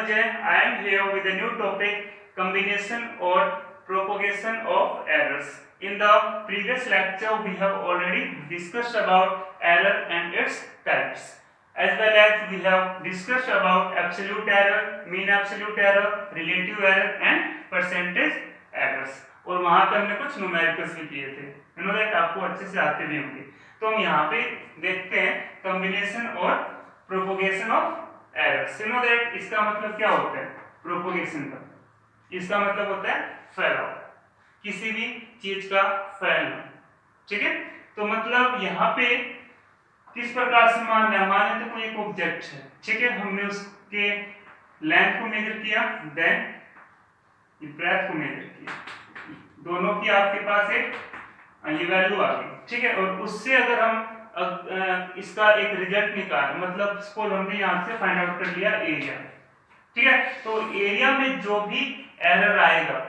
Vijay. I am here with a new topic, combination or propagation of errors. In the previous lecture, we have already discussed about error and its types, as well as we have discussed about absolute error, mean absolute error, relative error and percentage errors. और वहां पे हमने कुछ numericals भी किए थे, आपको अच्छे से आते भी होंगे। तो हम यहाँ पे देखते हैं कॉम्बिनेशन और प्रोपोगेशन ऑफ एरर्स। इसका मतलब क्या होता है प्रोपोगेशन का? इसका मतलब होता है फैलाव, किसी भी चीज का फैलना। ठीक है, तो मतलब यहाँ पे किस प्रकार से मान लें तो कोई एक ऑब्जेक्ट है, ठीक है, हमने उसके लेंथ को मेजर किया, देन ब्रेथ को मेजर किया, दोनों की आपके पास एक ये वैल्यू आ गई। ठीक है, और उससे अगर हम इसका एक रिजल्ट निकाल, मतलब सपोज हमने यहाँ से फाइंड आउट कर लिया एरिया। ठीक है, तो एरिया में जो भी एरर आएगा,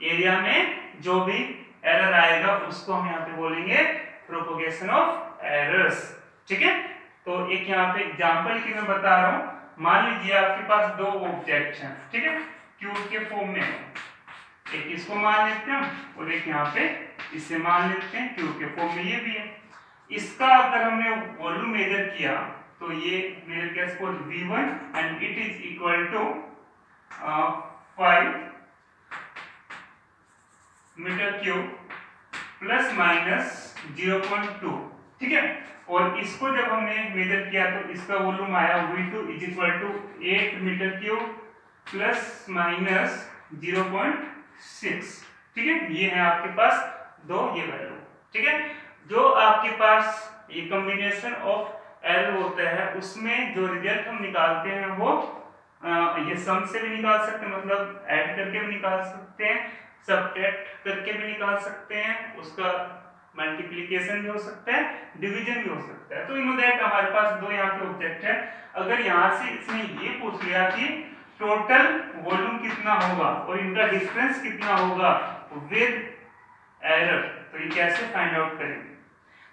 एरिया में जो भी एरर आएगा उसको हम यहाँ पे बोलेंगे प्रोपोगेशन ऑफ एरर्स। ठीक है, तो एक यहाँ पे एग्जांपल की मैं बता रहा हूँ। मान लीजिए आपके पास दो ऑब्जेक्ट हैं, ठीक है, क्यूब के फॉर्म में, एक इसको मान लेते हैं और एक यहाँ पे इसे मान लेते हैं क्यूब के फॉर्म में, ये भी है। इसका अगर हमने वॉल्यूम मेजर किया तो ये मेजर किया suppose V1 and it is equal to 5 metre cube plus minus 0.2। ठीक है, और इसको जब हमने मेजर किया तो इसका वॉल्यूम आया V2 is equal to 8 metre cube plus minus 0.6। ठीक है, ये है आपके पास दो ये वैल्यू। ठीक है, जो आपके पास ये कॉम्बिनेशन ऑफ एरर होता है उसमें जो रिजल्ट हम निकालते हैं वो ये सम से भी निकाल सकते हैं, मतलब ऐड करके भी निकाल सकते हैं, सबट्रैक्ट करके भी निकाल सकते हैं, उसका मल्टीप्लिकेशन भी हो सकता है, डिवीजन भी हो सकता है। तो इन दैट हमारे पास दो यहाँ पे ऑब्जेक्ट है। अगर यहाँ से इसने ये पूछ लिया कि टोटल वॉल्यूम कितना होगा और इनका डिफरेंस कितना होगा विद एरर, तो ये कैसे फाइंड आउट करेंगे?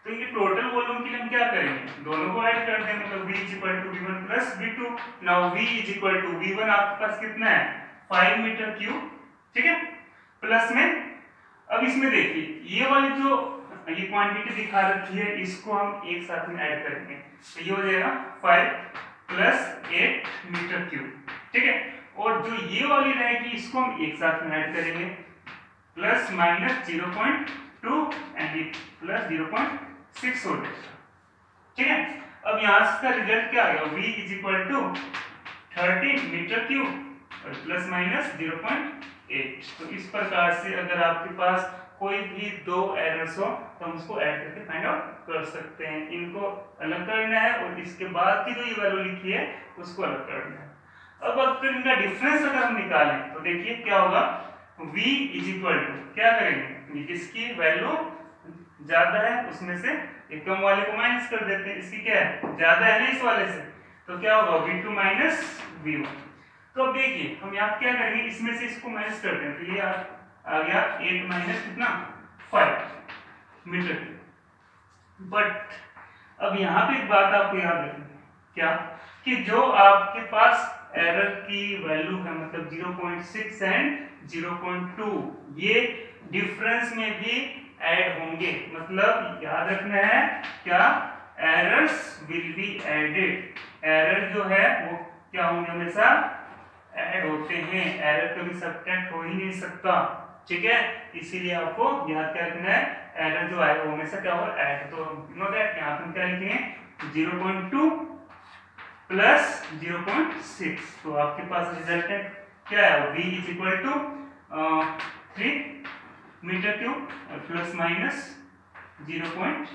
तो ये टोटल वॉल्यूम के लिए हम क्या करेंगे, दोनों को ऐड कर देंगे, मतलब V is equal to V1 plus V2। Now V is equal to V1 आपके पास कितना है 5 मीटर क्यूब, ठीक है, प्लस में अब इसमें देखिए ये वाली जो ये क्वांटिटी दिखा रखी है इसको हम एक साथ में ऐड करेंगे, तो ये हो जाएगा 5 प्लस 8 मीटर क्यूब। ठीक है, और जो ये वाली रहेगी इसको हम एक साथ में ऐड करेंगे, प्लस माइनस 0.2 एंड ये प्लस 0.6 हो जाएगा। ठीक है, अब यहाँ का रिजल्ट क्या आ गया, V is equal to 30 metre cube और प्लस माइनस 0.8। तो इस प्रकार से अगर आपके पास कोई भी दो एरर्स हो तो हम उसको ऐड करके फाइंड आउट कर सकते हैं। इनको अलग करना है और इसके बाद की जो ये वैल्यू लिखी है उसको अलग करना है। अब अगर इनका डिफरेंस अगर हम निकालें तो देखिए क्या होगा, V इज इक्वल टू क्या करेंगे, जिसकी वैल्यू ज्यादा है उसमें से एक कम वाले को माइनस कर देते हैं, इसकी क्या है ज्यादा है ना इस वाले से, तो क्या होगा V2 माइनस V1। तो अब देखिए हम यहाँ क्या करेंगे, इसमें से इसको माइनस करते हैं, तो ये आ गया 8 माइनस कितना 5 मीटर। बट अब यहाँ पे एक बात आपको याद रखनी है, क्या कि जो आपके पास एरर की वैल्यू है मतलब 0.6 एंड 0.2 ये डिफरेंस में भी ऐड होंगे, मतलब याद रखना है क्या, errors will be added. Error जो है वो क्या होंगे, हमेशा ऐड होते हैं, एरर कभी सब्ट्रैक्ट हो ही नहीं सकता। ठीक है, इसीलिए आपको याद क्या रखना है, एरर जो आएगा वो हमेशा क्या होगा ऐड। तो नो दैट यहाँ पे क्या लिखेंगे 0.2 प्लस 0.6, तो आपके पास रिजल्टेंट क्या है V is equal to 3 metre cube और प्लस माइनस 0.8।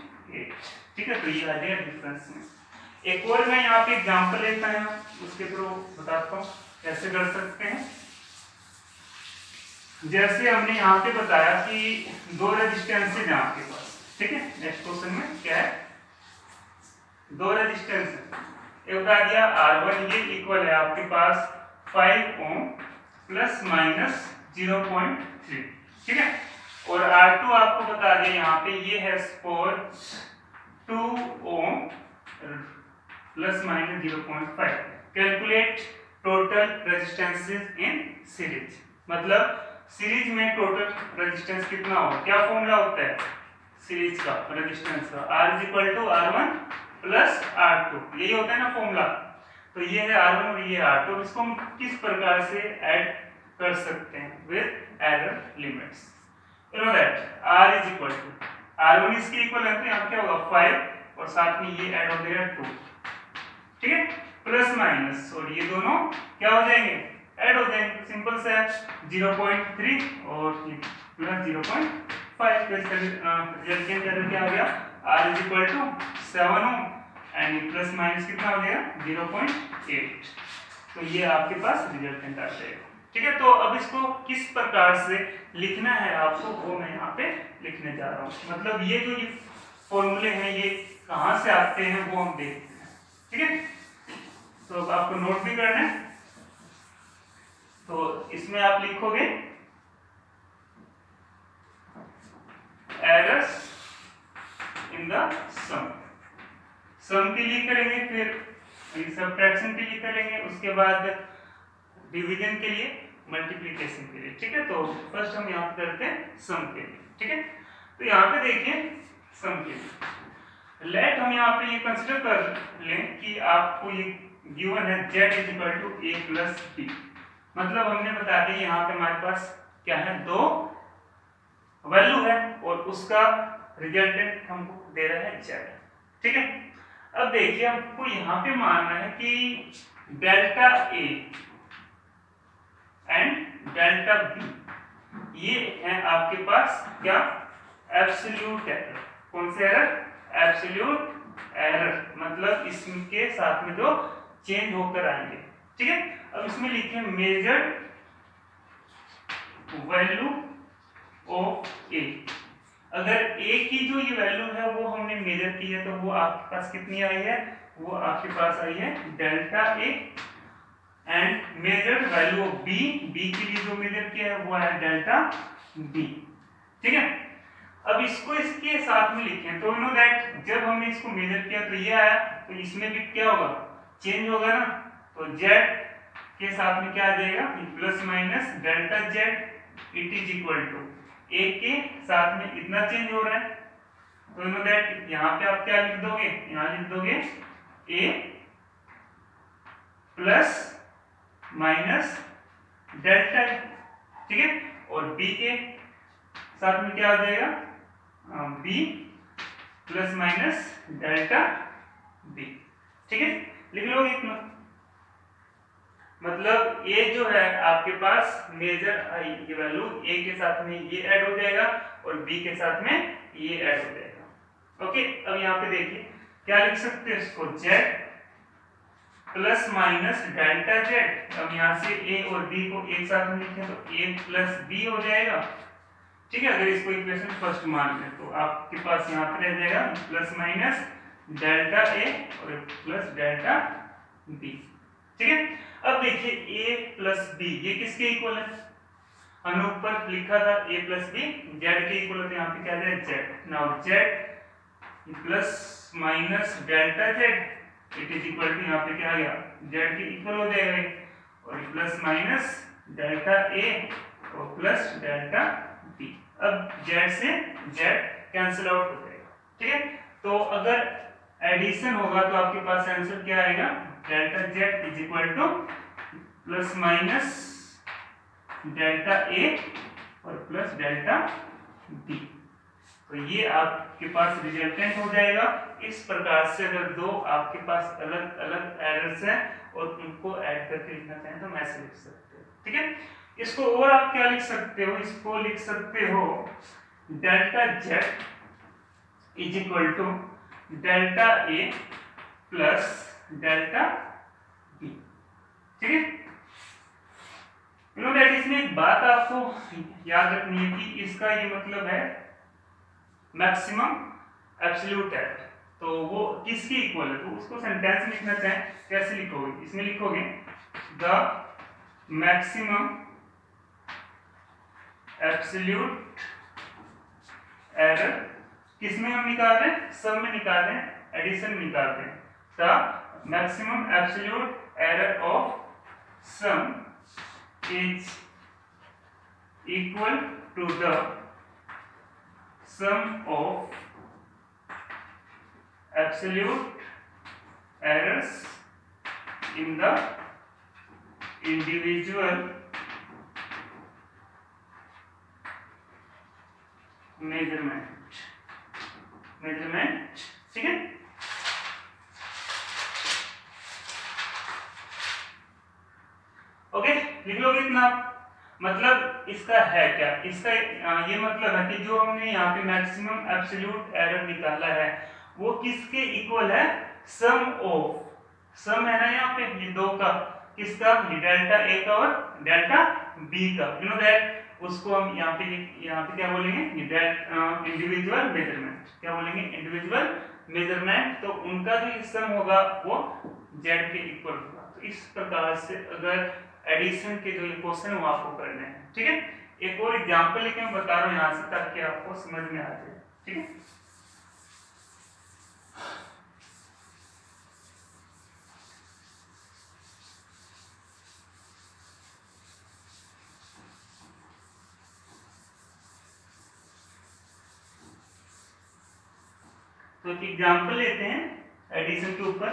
ठीक है, तो ये आ जाएगा डिफरेंस में। एक और मैं यहाँ पे एग्जांपल लेता हूँ, उसके थ्रू बताता हूँ कैसे कर सकते हैं। जैसे हमने यहाँ पे बताया कि दो रेजिस्टेंस है आपके पास, ठीक है, नेक्स्ट क्वेश्चन में क्या है, दो रेजिस्टेंस है, एक बता दिया R1 ये इक्वल है आपके पास 5 ओम प्लस माइनस 0.3। ठीक है, और R2 आपको बता दिया यहाँ पे ये है suppose 2 ohm plus minus 0.5। Calculate total resistances in series. मतलब सीरीज में टोटल रेजिस्टेंस कितना होगा, क्या फॉर्मूला होता है सीरीज का रेजिस्टेंस का, R = R1 + R2, यही होता है ना फॉर्मूला। तो ये है R1 और ये R2, इसको हम किस प्रकार से ऐड कर सकते हैं with error limits. You know that R = R1 इसके इक्वल है, तो यहाँ क्या होगा 5 और साथ में ये ऐड हो जाएगा 2, ठीक है, प्लस माइनस, और ये दोनों क्या हो जाएंगे ऐड हो जाएंगे, सिंपल से 0.3 और प्लस 0.5, रिजल्ट क्या हो गया R = 7 ohm and plus minus कितना हो गया 0.8। तो ये आपके पास रिजल्टेंट आ जाएगा, ठीक है। तो अब इसको किस प्रकार से लिखना है आपको, वो मैं यहाँ पे लिखने जा रहा हूँ। मतलब ये जो ये फॉर्मूले हैं ये कहाँ से आते हैं वो हम देखते हैं, ठीक है। तो अब आपको नोट भी करना है, तो इसमें आप लिखोगे एरर्स इन द सम के लिए करेंगे, फिर सब्ट्रैक्शन के लिए करेंगे, उसके बाद डिवीजन के लिए, मल्टीप्लिकेशन के लिए, ठीक है। तो फर्स्ट हम यहाँ पे करते हैं सम के लिए, ठीक है। तो यहाँ पे देखिए सम के लिए लेट हम यहाँ पे ये कंसीडर कर लें कि आपको ये गिवन है z = a + b। मतलब हमने बता दिया यहाँ पे हमारे पास क्या है, दो वैल्यू है और उसका रिजल्टेंट हमको दे रहा है z, ठीक है। अब देखिए आपको यहाँ पे मानना है कि delta a and delta b ये है आपके पास क्या एब्सोल्यूट एरर। कौन से एरर, एब्सोल्यूट एरर, मतलब इसके साथ में जो चेंज होकर आएंगे, ठीक है। अब इसमें लिखे मेजर्ड वैल्यू ऑफ a, अगर a की जो ये वैल्यू है वो हमने मेजर की है, तो वो आपके पास कितनी आई है, वो आपके पास आई है delta a and measured value of b, b के लिए जो मेजर किया है वो है डेल्टा b, ठीक है। अब इसको इसके साथ में लिखें, तो यू नो दैट जब हमने इसको मेजर किया तो ये आया, तो इसमें भी क्या होगा चेंज होगा ना, तो z के साथ में क्या आ जाएगा plus minus delta z, it is equal to a के साथ में इतना चेंज हो रहा है, तो यू नो दैट यहाँ पे आप क्या लिख दोगे, यहाँ लिख दोगे a प्लस माइनस डेल्टा, ठीक है, और b के साथ में क्या आ जाएगा b plus minus delta b, ठीक है, लिख लो इतना। मतलब a जो है आपके पास मेजर ये वैल्यू a के साथ में ये ऐड हो जाएगा और b के साथ में ये ऐड हो जाएगा, ओके। अब यहाँ पे देखिए क्या लिख सकते हैं इसको, z plus minus delta z। अब यहाँ से a और b को एक साथ में लिखें तो a प्लस b हो जाएगा, ठीक है। अगर इसको इक्वेशन फर्स्ट मान लें तो आपके पास यहाँ पे रह जाएगा प्लस माइनस डेल्टा a और प्लस डेल्टा b, ठीक है। अब देखिए a प्लस b ये किसके इक्वल है, हमने ऊपर लिखा था a प्लस b z के इक्वल है, तो यहाँ पे क्या है z। Now z plus minus delta z, it is equal to यहाँ पे क्या आ गया z के इक्वल हो जाएगा, और प्लस माइनस डेल्टा a और प्लस डेल्टा b। अब z से z कैंसिल आउट हो जाएगा, ठीक है। तो अगर एडिशन होगा तो आपके पास आंसर क्या आएगा, delta z is equal two plus minus delta a और प्लस डेल्टा b। तो ये आपके पास रिजल्टेंट हो जाएगा। इस प्रकार से अगर दो आपके पास अलग अलग एरर्स हैं और उनको ऐड करके लिखना चाहें तो ऐसे लिख सकते हो, ठीक है। इसको और आप क्या लिख सकते हो, इसको लिख सकते हो delta z is equal to delta a plus delta b, ठीक है। यू नो दैट इसमें एक बात आपको याद रखनी है कि इसका ये मतलब है मैक्सिमम एब्सोल्यूट एरर, तो वो किसके इक्वल है, तो उसको सेंटेंस में लिखना चाहें कैसे लिखोगे, इसमें लिखोगे द मैक्सिमम एब्सोल्यूट एरर, किसमें हम निकाल रहे हैं, सम में निकाल रहे हैं, एडिशन में निकाल रहे हैं, the maximum absolute error of sum is equal to the sum of absolute errors in the individual measurement, ठीक है। ओके, लिख लोगे इतना। मतलब इसका है क्या, इसका ये मतलब है कि जो हमने यहाँ पे मैक्सिमम एब्सोल्यूट एरर निकाला है वो किसके इक्वल है, सम ऑफ, सम है ना यहाँ पे ये दो का, किसका, डेल्टा ए का और डेल्टा बी का, यू नो दैट, उसको हम यहाँ पे क्या बोलेंगे, इंडिविजुअल मेजरमेंट, क्या बोलेंगे, इंडिविजुअल मेजरमेंट। तो उनका जो सम होगा वो जेड के इक्वल होगा। तो इस प्रकार से अगर एडिशन के जो क्वेश्चन वो आपको करने हैं, ठीक है। एक और एग्जांपल लेके मैं बता रहा हूँ यहाँ से ताकि आपको समझ में आ जाए, ठीक है। तो एक एग्जांपल लेते हैं एडिशन के ऊपर,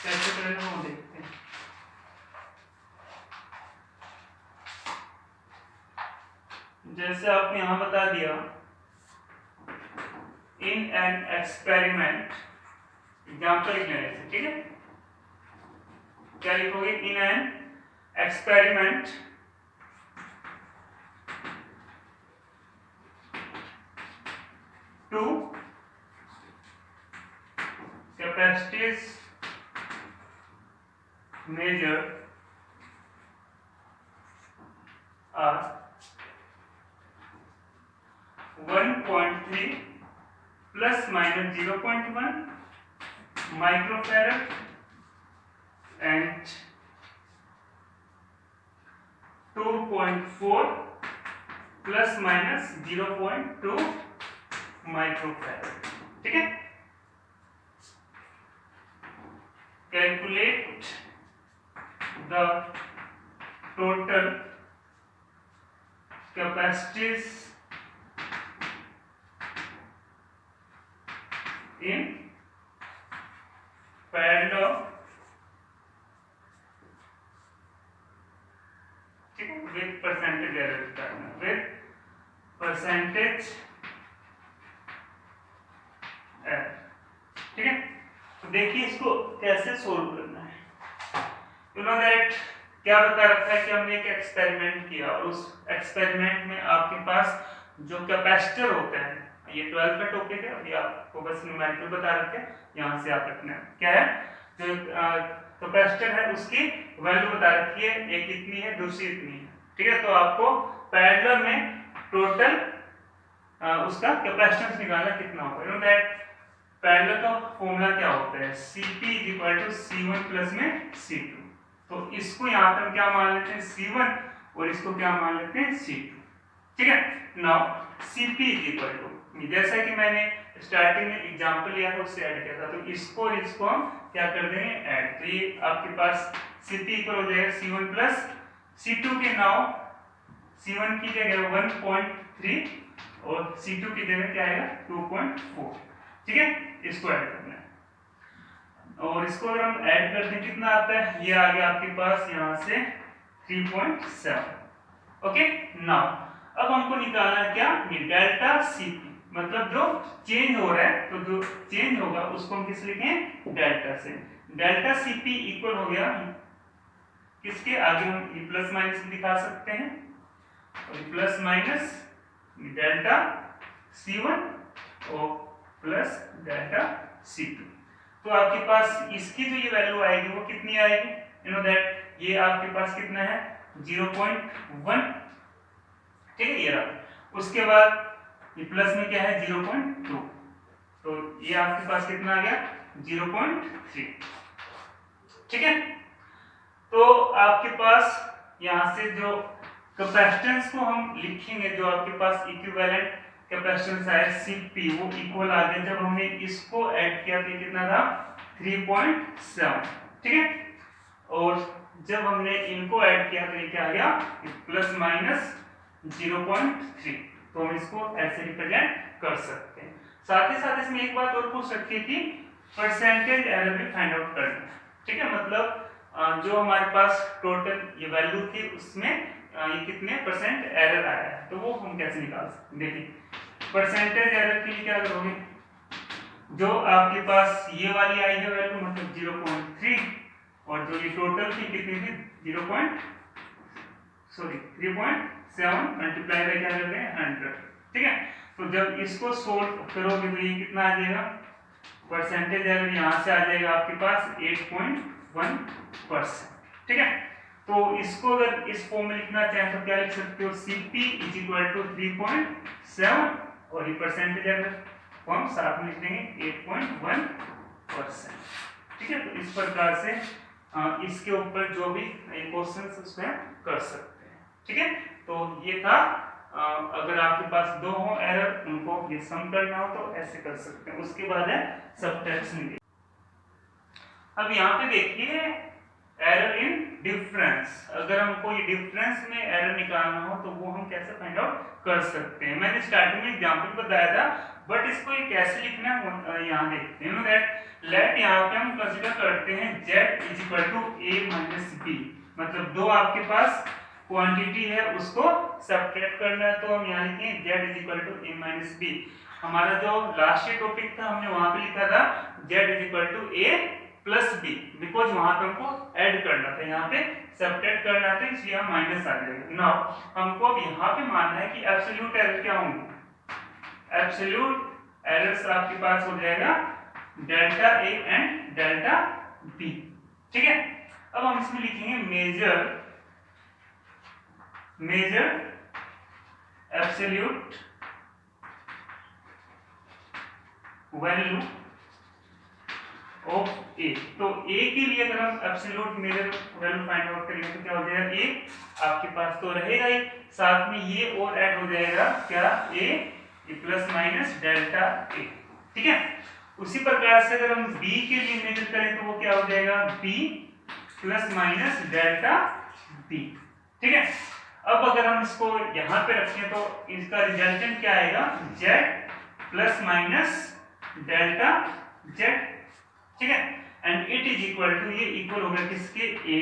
कैसे करेंगे वो देखते हैं। जैसे आपने यहां बता दिया, इन एन एक्सपेरिमेंट, एग्जांपल लिखने से, ठीक है। क्या लिखोगे, in an experiment two capacities measured are 1.3 plus minus 0.1 microfarad and 2.4 plus minus 0.2 microfarad, ठीक है। Calculate the total capacities in parallel, ठीक है, with percentage error करना, with percentage error, ठीक है। तो देखिए इसको कैसे सोल्व करना है। यू नो दैट, क्या बता रखा है कि हमने एक एक्सपेरिमेंट किया और उस एक्सपेरिमेंट में आपके पास जो कैपेसिटर होता है, ये 12 का टॉपिक है, अभी आपको बस न्यूमेरिकल बता रखे हैं, यहाँ से आप रखना है क्या है, जो कैपेसिटर है उसकी वैल्यू बता रखी है, एक इतनी है दूसरी इतनी है, ठीक है। तो आपको पैरेलल में टोटल उसका कैपेसिटेंस निकालना कितना होगा। यू नो दैट पैरेलल का फॉर्मूला क्या होता है, Cp = C1 प्लस में C2। तो इसको यहाँ पे हम क्या मान लेते हैं, C1, और इसको क्या मान लेते हैं, C2, ठीक है। नाउ Cp = जैसा कि मैंने स्टार्टिंग में एग्जांपल लिया था उससे ऐड किया था, तो इसको हम क्या कर देंगे, ऐड। तो ये आपके पास Cp इक्वल हो जाएगा C1 प्लस C2 के। नाउ C1 की जगह 1.3 और C2 की जगह क्या आएगा, 2.4, ठीक है। इसको ऐड करना है और इसको अगर हम ऐड करते हैं कितना आता है, ये आ गया आपके पास यहाँ से 3.7। ओके, नाउ अब हमको निकालना है क्या, ये डेल्टा Cp, मतलब जो चेंज हो रहा है, तो जो चेंज होगा उसको हम किस लिखें, डेल्टा से। डेल्टा Cp इक्वल हो गया किसके, आगे हम ये प्लस माइनस दिखा सकते हैं, और प्लस माइनस डेल्टा C1 और प्लस डेल्टा C2। तो आपके पास इसकी जो ये वैल्यू आएगी वो कितनी आएगी, यू नो दैट, ये आपके पास कितना है, 0.1, ठीक है, ये रहा। उसके बाद ये प्लस में क्या है, 0.2, तो ये आपके पास कितना आ गया, 0.3, ठीक है। तो आपके पास यहाँ से जो कैपेसिटेंस को हम लिखेंगे, जो आपके पास इक्विवेलेंट कैपेसिटेंस है Cp, वो इक्वल आ गया, जब हमने इसको ऐड किया तो कितना था, 3.7, ठीक है। और जब हमने इनको ऐड किया तो ये क्या आ गया, प्लस माइनस 0.3। तो हम इसको ऐसे रिप्रेजेंट कर सकते हैं। साथ ही साथ इसमें एक बात और पूछ सकती है कि परसेंटेज एरर भी फाइंड आउट करना है। ठीक है, मतलब जो हमारे पास टोटल ये वैल्यू थी उसमें ये कितने परसेंट एरर आया है, तो वो हम कैसे निकाल सकते हैं। देखिए परसेंटेज एरर के लिए क्या करोगे, जो आपके पास ये वाली आई है वैल्यू मतलब 0.3 और जो ये टोटल थी कितनी थी 3.7 मल्टीप्लाई बाय क्या करते हैं 100। ठीक है, तो जब इसको सोल्व करोगे तो ये कितना आ जाएगा, परसेंटेज एरर यहाँ से आ जाएगा आपके पास 8.1%। ठीक है, तो इसको अगर इस फॉर्म में लिखना चाहें तो क्या लिख सकते हो, Cp = 3.7 और ये परसेंटेज एरर को हम साथ में लिख देंगे 8.1%। ठीक है, तो इस प्रकार से इसके ऊपर जो भी क्वेश्चंस उसमें कर सकते हैं। ठीक है, तो ये था अगर आपके पास दो हो एरर उनको ये सम करना हो तो ऐसे कर सकते हैं। उसके बाद है सब्ट्रैक्शन। अब यहाँ पे देखिए एरर इन डिफरेंस, अगर हमको ये डिफरेंस में एरर निकालना हो तो वो हम कैसे फाइंड आउट कर सकते हैं। मैंने स्टार्टिंग में एग्जांपल बताया था, बट इसको ये कैसे लिखना है यहाँ देखते हैं। दैट लेट यहाँ पे हम कंसीडर करते हैं z = a - b, मतलब दो आपके पास क्वांटिटी है उसको सब्ट्रैक्ट करना है, तो हम यहाँ लिखेंगे z = a - b। हमारा जो लास्ट टॉपिक था हमने वहां पे लिखा था z = a plus B, because वहां पे हमको ऐड करना था, यहाँ पे सब्ट्रैक्ट करना था, इसलिए हम माइनस आ जाएगा। नाउ हमको अब यहाँ पे मानना है कि एब्सोल्यूट एरर क्या होंगे। एब्सोल्यूट एरर्स आपके पास हो जाएगा delta A and delta B. ठीक है, अब हम इसमें लिखेंगे measure absolute value of A. तो ए के लिए अगर हम absolute measure value find out करेंगे तो क्या हो जाएगा, ए आपके पास तो रहेगा ही, साथ में ये और ऐड हो जाएगा क्या, ए प्लस माइनस डेल्टा ए। ठीक है, उसी प्रकार से अगर हम बी के लिए मेजर करें तो वो क्या हो जाएगा, B plus minus delta B. ठीक है, अब अगर हम इसको यहां पे रखें तो इसका रिजल्टेंट क्या आएगा, Z plus minus delta Z. ठीक है, and it is equal to, ये इक्वल होगा किसके, ए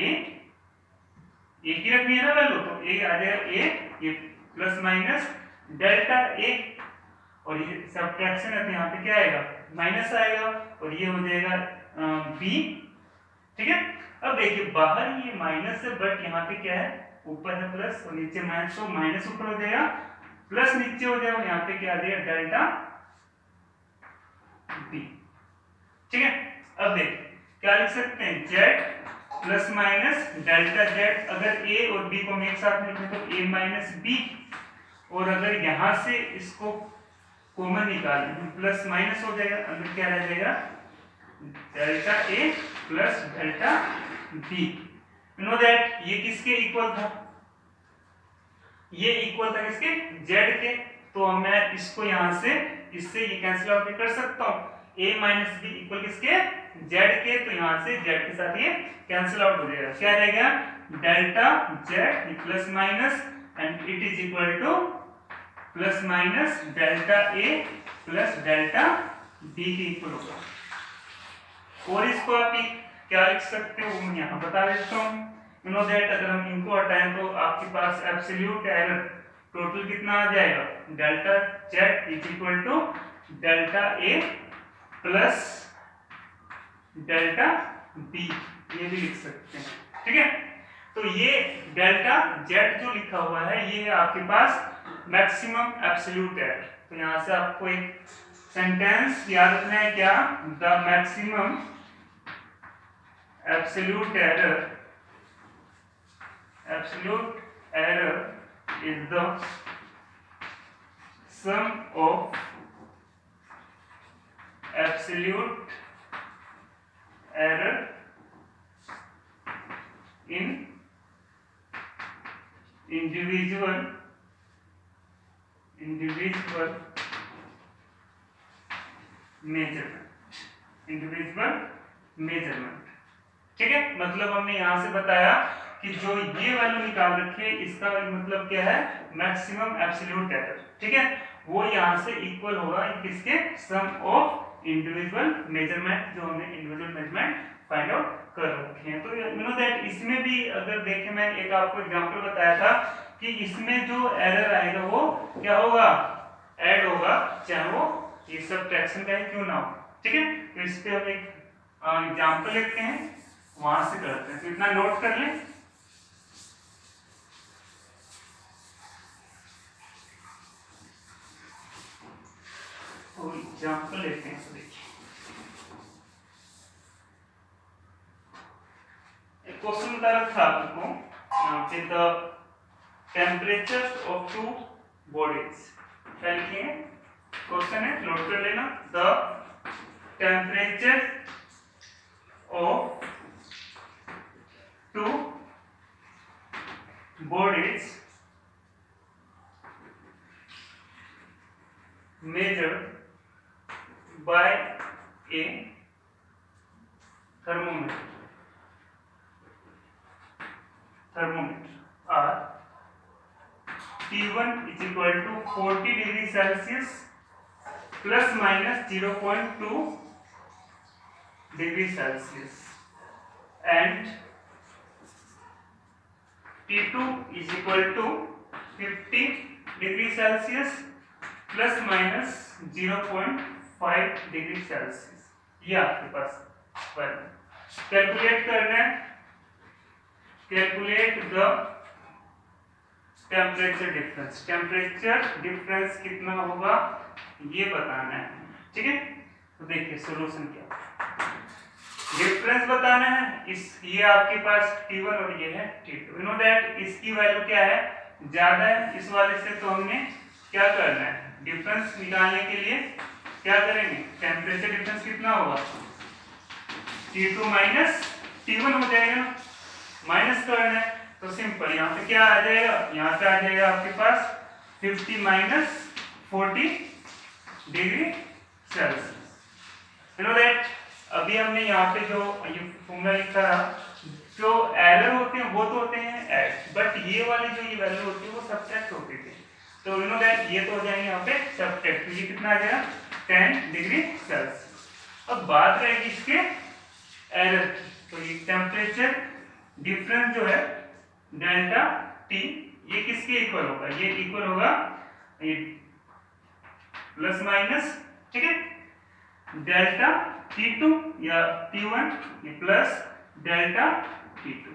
की रखनी है ना वैल्यू, तो ए आ जाएगा ए ये प्लस माइनस डेल्टा ए, और ये सब्ट्रैक्शन है तो यहाँ पे क्या आएगा, माइनस आएगा, और ये हो जाएगा बी। ठीक है, अब देखिए बाहर ये माइनस है बट यहाँ पे क्या है, ऊपर है प्लस और नीचे माइनस, तो माइनस ऊपर हो जाएगा प्लस नीचे हो जाएगा, और यहाँ पे क्या आ जाएगा डेल्टा बी। ठीक है, अब देखिए क्या लिख सकते हैं, z plus minus delta z। अगर a और b को हम एक साथ लिखें तो a माइनस b, और अगर यहां से इसको कॉमन निकालें प्लस माइनस हो जाएगा, अंदर क्या रह जाएगा delta a plus delta b। Know that ये किसके इक्वल था, ये इक्वल था किसके, z के, तो मैं इसको यहां से इससे ये कैंसिल आउट कर सकता हूं, a माइनस बी इक्वल किसके, z के, तो यहां से z के साथ ये कैंसिल आउट हो जाएगा, क्या रहेगा delta z plus minus and it is equal two plus minus delta a plus delta b के इक्वल होगा। और इसको आप क्या लिख सकते हो मैं यहाँ बता देता हूँ। यू नो दैट अगर हम इनको हटाएं तो आपके पास एब्सोल्यूट एरर टोटल कितना आ जाएगा, delta z is equal to delta a plus delta b, ये भी लिख सकते हैं। ठीक है, तो ये डेल्टा z जो लिखा हुआ है ये है आपके पास मैक्सिमम एब्सोल्यूट एरर। तो यहां से आपको एक सेंटेंस याद रखना है, क्या, the maximum absolute error is the sum of absolute error in individual measurement। ठीक है, मतलब हमने यहाँ से बताया कि जो ये वैल्यू निकाल रखी है इसका मतलब क्या है, मैक्सिमम एब्सोल्यूट एरर। ठीक है, वो यहाँ से इक्वल होगा किसके, सम ऑफ इंडिविजुअल मेजरमेंट, जो हमने इंडिविजुअल मेजरमेंट फाइंड आउट कर रखे हैं। तो यू नो दैट इसमें भी अगर देखें, मैं एक आपको एग्जांपल बताया था कि इसमें जो एरर आएगा वो क्या होगा, ऐड होगा, चाहे वो ये सबट्रैक्शन का ही क्यों ना हो। ठीक है, तो इस पे हम एक एग्जांपल लेते हैं, वहां से करते हैं, तो इतना नोट कर लें। तो एग्जांपल लेते हैं, तो देखिए एक क्वेश्चन बता रखा आपको यहाँ पे, the temperature of two bodies, क्या लिखेंगे, क्वेश्चन है, नोट कर लेना, the temperature of two bodies measured by a thermometer are T1 is equal to 40 degree Celsius plus minus 0.2 degree Celsius and T2 is equal to 50 degree Celsius plus minus 0.5 degree Celsius। ये आपके पास calculate करना है, calculate the temperature difference, temperature difference कितना होगा ये बताना है। ठीक है, तो देखिए सोल्यूशन क्या, डिफरेंस बताना है, इस ये आपके पास T1 और ये है T2। यू नो दैट इसकी वैल्यू क्या है, ज्यादा है इस वाले से, तो हमने क्या करना है, डिफरेंस निकालने के लिए क्या करेंगे, टेम्परेचर डिफरेंस कितना होगा, T2 माइनस T1 हो जाएगा ना, माइनस करना है तो सिंपल यहाँ पे क्या आ जाएगा, यहाँ पे आ जाएगा आपके पास 50 minus 40 degree Celsius. You know that अभी हमने यहाँ पे जो ये फॉर्मूला लिखा था, जो एरर होते हैं वो तो होते हैं ऐड, बट ये वाली जो ये वैल्यू होती है वो सब्ट्रैक्ट होती थी, तो यू नो दैट ये तो हो जाएंगे यहाँ पे सब्ट्रैक्ट, तो ये कितना आ जाएगा 10 डिग्री सेल्सियस। अब बात रहेगी इसके एरर की, तो ये टेम्परेचर डिफरेंस जो है डेल्टा टी, ये किसके इक्वल होगा, ये इक्वल होगा ये प्लस माइनस, ठीक है, डेल्टा T2 या T1 ये प्लस डेल्टा T2,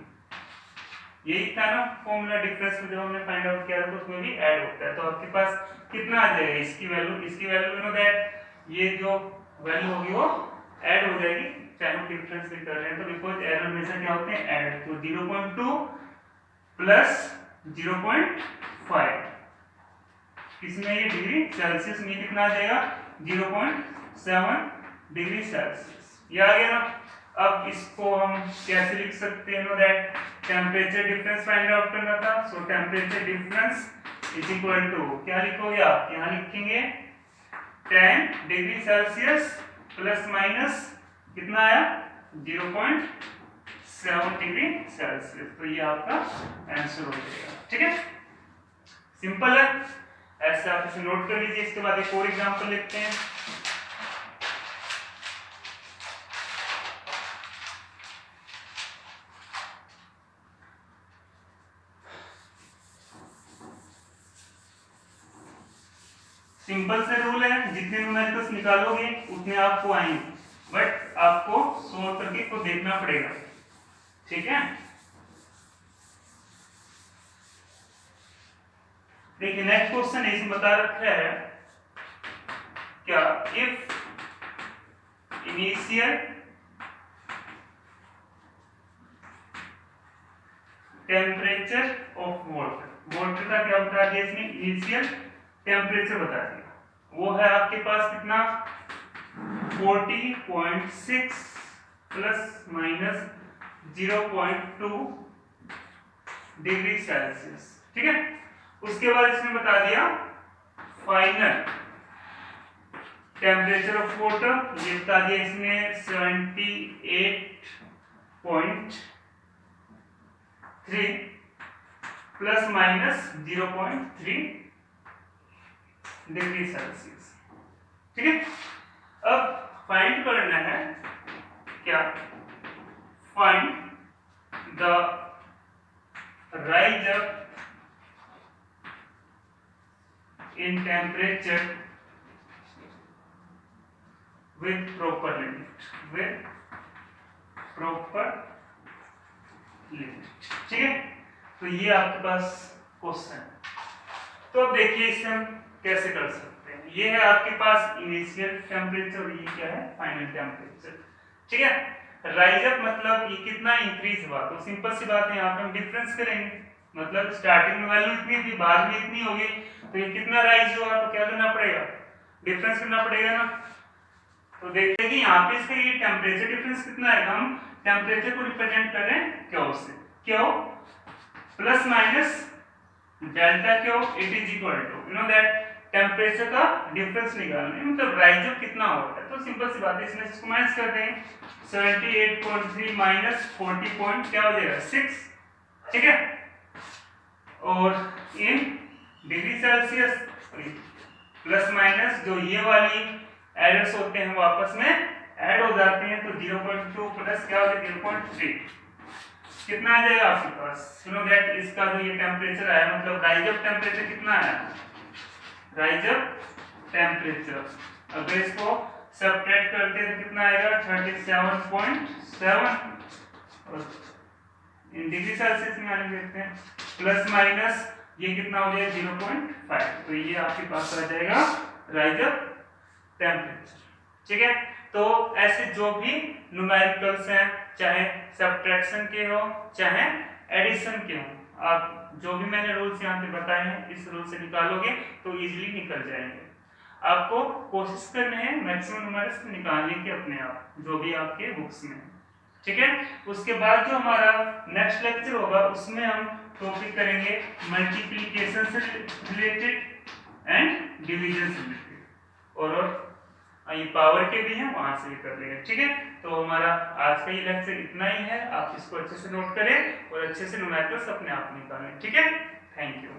यही था ना फॉर्मूला डिफरेंस में, जब हमने फाइंड आउट किया था तो उसमें भी ऐड होता है, तो आपके पास कितना आ जाएगा, इसकी वैल्यू यू नो दैट ये जो वैल्यू होगी वो ऐड हो जाएगी, चाहे हम डिफरेंस भी कर रहे हैं, तो बिकॉज एरर हमेशा क्या होते हैं ऐड, तो 0.2 प्लस 0.5, इसमें ये डिग्री सेल्सियस में कितना आ जाएगा 0.7 डिग्री सेल्सियस, ये आ गया ना। अब इसको हम कैसे लिख सकते हैं, know that temperature difference find out करना था, so temperature difference is equal to क्या लिखोगे आप, यहाँ लिखेंगे 10 डिग्री सेल्सियस प्लस माइनस कितना आया 0.7 डिग्री सेल्सियस, तो ये आपका आंसर हो जाएगा। ठीक है, सिंपल है, ऐसे आप इसे नोट कर लीजिए। इसके बाद एक और एग्जांपल लेते हैं, सिंपल से रूल है, जितने न्यूमेरिकल्स निकालोगे उतने आपको आएंगे, बट आपको सोल्व करके को देखना पड़ेगा। ठीक है, देखिए नेक्स्ट क्वेश्चन इसमें बता रखा है क्या, if initial temperature of water का क्या बता दिया इसने, इनिशियल टेम्परेचर बता दिया, वो है आपके पास कितना 40.6 प्लस माइनस 0.2 डिग्री सेल्सियस। ठीक है, उसके बाद इसने बता दिया फाइनल टेम्परेचर ऑफ वाटर, ये बता दिया इसने 0.3 प्लस माइनस 0.3 डिग्री सेल्सियस। ठीक है, अब फाइंड करना है क्या, find the rise up in temperature with proper limit, with proper limit। ठीक है, तो ये आपके पास क्वेश्चन है। तो अब देखिए इसे हम कैसे कर सकते हैं। ये है आपके पास इनिशियल टेम्परेचर और ये क्या है, फाइनल टेम्परेचर। ठीक है, राइज अप मतलब ये कितना इंक्रीज हुआ, तो सिंपल सी बात है, यहाँ पे हम डिफरेंस करेंगे। मतलब स्टार्टिंग में वैल्यू इतनी थी, बाद में इतनी होगी, तो ये कितना राइज हुआ, तो क्या करना पड़ेगा, डिफरेंस करना पड़ेगा ना। तो देखते हैं कि यहाँ पे इसका ये टेम्परेचर डिफरेंस कितना है। हम टेम्परेचर को रिप्रेजेंट कर रहे हैं क्यू से, Q plus minus delta Q, it is equal to you know that temperature का डिफरेंस निकालना है, मतलब राइज अप कितना होता है। तो सिंपल सी बात है, इसमें इसको माइनस कर दें, 78.3 माइनस 40 पॉइंट क्या हो जाएगा 6। ठीक है, और in degree Celsius plus minus जो ये वाली एरर्स होते हैं वो आपस में ऐड हो जाते हैं, तो 0.2 प्लस क्या हो जाएगा 0.3, कितना आ जाएगा आपके पास, यू नो दैट इसका जो ये टेम्परेचर आया, मतलब राइज अप टेम्परेचर कितना आया, राइज अप टेम्परेचर अगर इसको सब्ट्रैक्ट करते हैं तो कितना आएगा 37.7, और इन डिग्री सेल्सियस में आने देखते हैं, प्लस माइनस ये कितना हो जाएगा 0.5, तो ये आपके पास आ जाएगा राइज अप टेम्परेचर। ठीक है, तो ऐसे जो भी न्यूमेरिकल्स हैं, चाहे सब्ट्रैक्शन के हो चाहे एडिशन के हो, आप जो भी मैंने रूल्स यहाँ पे बताए हैं इस रूल से निकालोगे तो इजीली निकल जाएंगे। आपको कोशिश करनी है मैक्सिमम न्यूमेरिक्स निकालने की अपने आप, जो भी आपके बुक्स में है। ठीक है, उसके बाद जो हमारा नेक्स्ट लेक्चर होगा उसमें हम टॉपिक करेंगे मल्टीप्लिकेशन से रिलेटेड एंड डिवीजन से रिलेटेड, और ये पावर के भी हैं वहां से भी कर लेंगे। ठीक है, तो हमारा आज का ये लेक्चर इतना ही है, आप इसको अच्छे से नोट करें और अच्छे से न्यूमेरिकल्स अपने आप निकालें। ठीक है, थैंक यू।